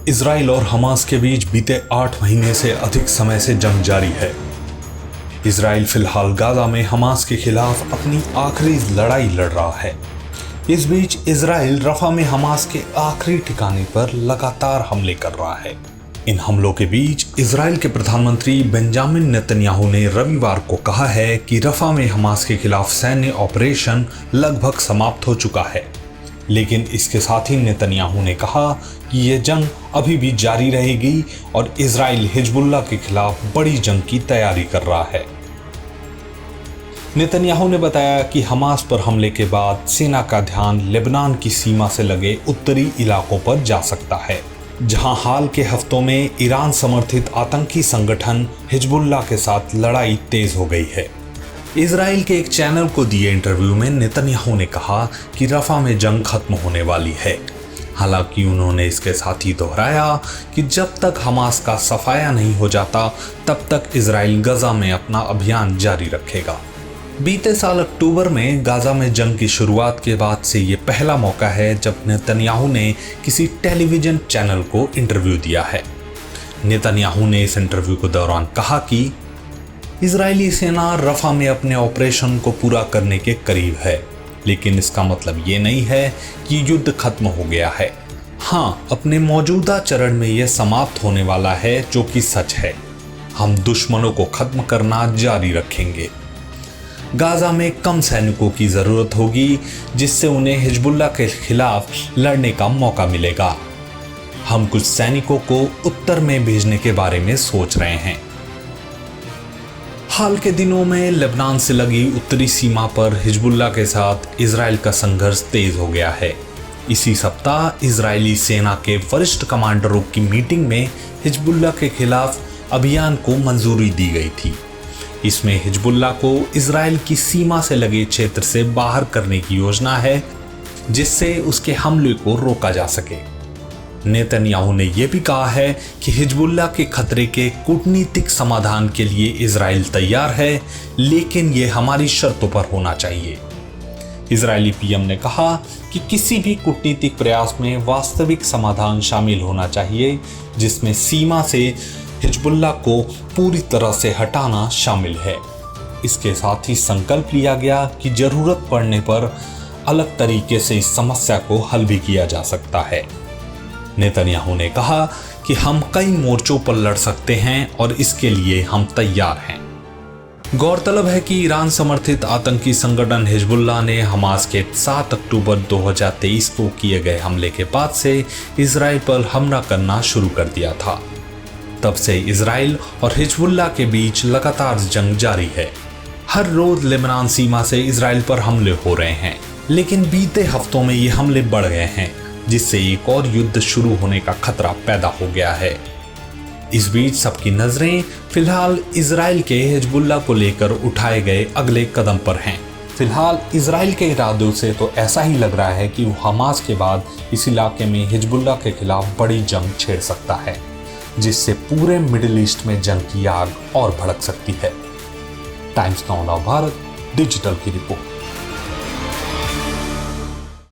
Israel और Hamas के बीच बीते 8 महीने से अधिक समय से जंग जारी है। इजराइल फिलहाल गाजा में हमास के खिलाफ अपनी आखिरी लड़ाई लड़ रहा है। इस बीच इजराइल रफा में हमास के आखिरी ठिकाने पर लगातार हमले कर रहा है। इन हमलों के बीच इजराइल के प्रधानमंत्री बेंजामिन नेतन्याहू ने रविवार को कहा है कि रफा में हमास के खिलाफ सैन्य ऑपरेशन लगभग समाप्त हो चुका है। लेकिन इसके साथ ही नेतन्याहू ने कहा कि यह जंग अभी भी जारी रहेगी और इजराइल हिजबुल्लाह के खिलाफ बड़ी जंग की तैयारी कर रहा है। नेतन्याहू ने बताया कि हमास पर हमले के बाद सेना का ध्यान लेबनान की सीमा से लगे उत्तरी इलाकों पर जा सकता है, जहां हाल के हफ्तों में ईरान समर्थित आतंकी संगठन हिजबुल्लाह के साथ लड़ाई तेज हो गई है। इजराइल के एक चैनल को दिए इंटरव्यू में नेतन्याहू ने कहा कि रफा में जंग खत्म होने वाली है। हालांकि उन्होंने इसके साथ ही दोहराया कि जब तक हमास का सफाया नहीं हो जाता तब तक इजराइल गाजा में अपना अभियान जारी रखेगा। बीते साल अक्टूबर में गाजा में जंग की शुरुआत के बाद से ये पहला मौका है जब नेतन्याहू ने किसी टेलीविजन चैनल को इंटरव्यू दिया है। नेतन्याहू ने इस इंटरव्यू के दौरान कहा कि इजरायली सेना रफा में अपने ऑपरेशन को पूरा करने के करीब है, लेकिन इसका मतलब ये नहीं है कि युद्ध खत्म हो गया है। हाँ, अपने मौजूदा चरण में यह समाप्त होने वाला है, जो कि सच है। हम दुश्मनों को खत्म करना जारी रखेंगे। गाजा में कम सैनिकों की जरूरत होगी, जिससे उन्हें हिजबुल्लाह के खिलाफ लड़ने का मौका मिलेगा। हम कुछ सैनिकों को उत्तर में भेजने के बारे में सोच रहे हैं। हाल के दिनों में लेबनान से लगी उत्तरी सीमा पर हिजबुल्लाह के साथ इजराइल का संघर्ष तेज हो गया है। इसी सप्ताह इजरायली सेना के वरिष्ठ कमांडरों की मीटिंग में हिजबुल्लाह के खिलाफ अभियान को मंजूरी दी गई थी। इसमें हिजबुल्लाह को इजराइल की सीमा से लगे क्षेत्र से बाहर करने की योजना है, जिससे उसके हमले को रोका जा सके। नेतन्याहू ने यह भी कहा है कि हिजबुल्लाह के खतरे के कूटनीतिक समाधान के लिए इजराइल तैयार है, लेकिन यह हमारी शर्तों पर होना चाहिए। इजरायली पीएम ने कहा कि किसी भी कूटनीतिक प्रयास में वास्तविक समाधान शामिल होना चाहिए, जिसमें सीमा से हिजबुल्लाह को पूरी तरह से हटाना शामिल है। इसके साथ ही संकल्प लिया गया कि जरूरत पड़ने पर अलग तरीके से इस समस्या को हल भी किया जा सकता है। नेतन्याहू ने कहा कि हम कई मोर्चों पर लड़ सकते हैं और इसके लिए हम तैयार हैं। गौरतलब है कि ईरान समर्थित आतंकी संगठन हिजबुल्लाह ने हमास के 7 अक्टूबर 2023 को किए गए हमले के बाद से इजराइल पर हमला करना शुरू कर दिया था। तब से इजराइल और हिजबुल्लाह के बीच लगातार जंग जारी है। हर रोज लेबनान सीमा से इजराइल पर हमले हो रहे हैं, लेकिन बीते हफ्तों में ये हमले बढ़ गए हैं, जिससे एक और युद्ध शुरू होने का खतरा पैदा हो गया है। इस बीच सबकी नजरें फिलहाल इजराइल के हिजबुल्लाह को लेकर उठाए गए अगले कदम पर हैं। फिलहाल इजराइल के इरादों से तो ऐसा ही लग रहा है कि वो हमास के बाद इस इलाके में हिजबुल्लाह के खिलाफ बड़ी जंग छेड़ सकता है, जिससे पूरे मिडिल ईस्ट में जंग की आग और भड़क सकती है। टाइम्स नाउ भारत डिजिटल की रिपोर्ट।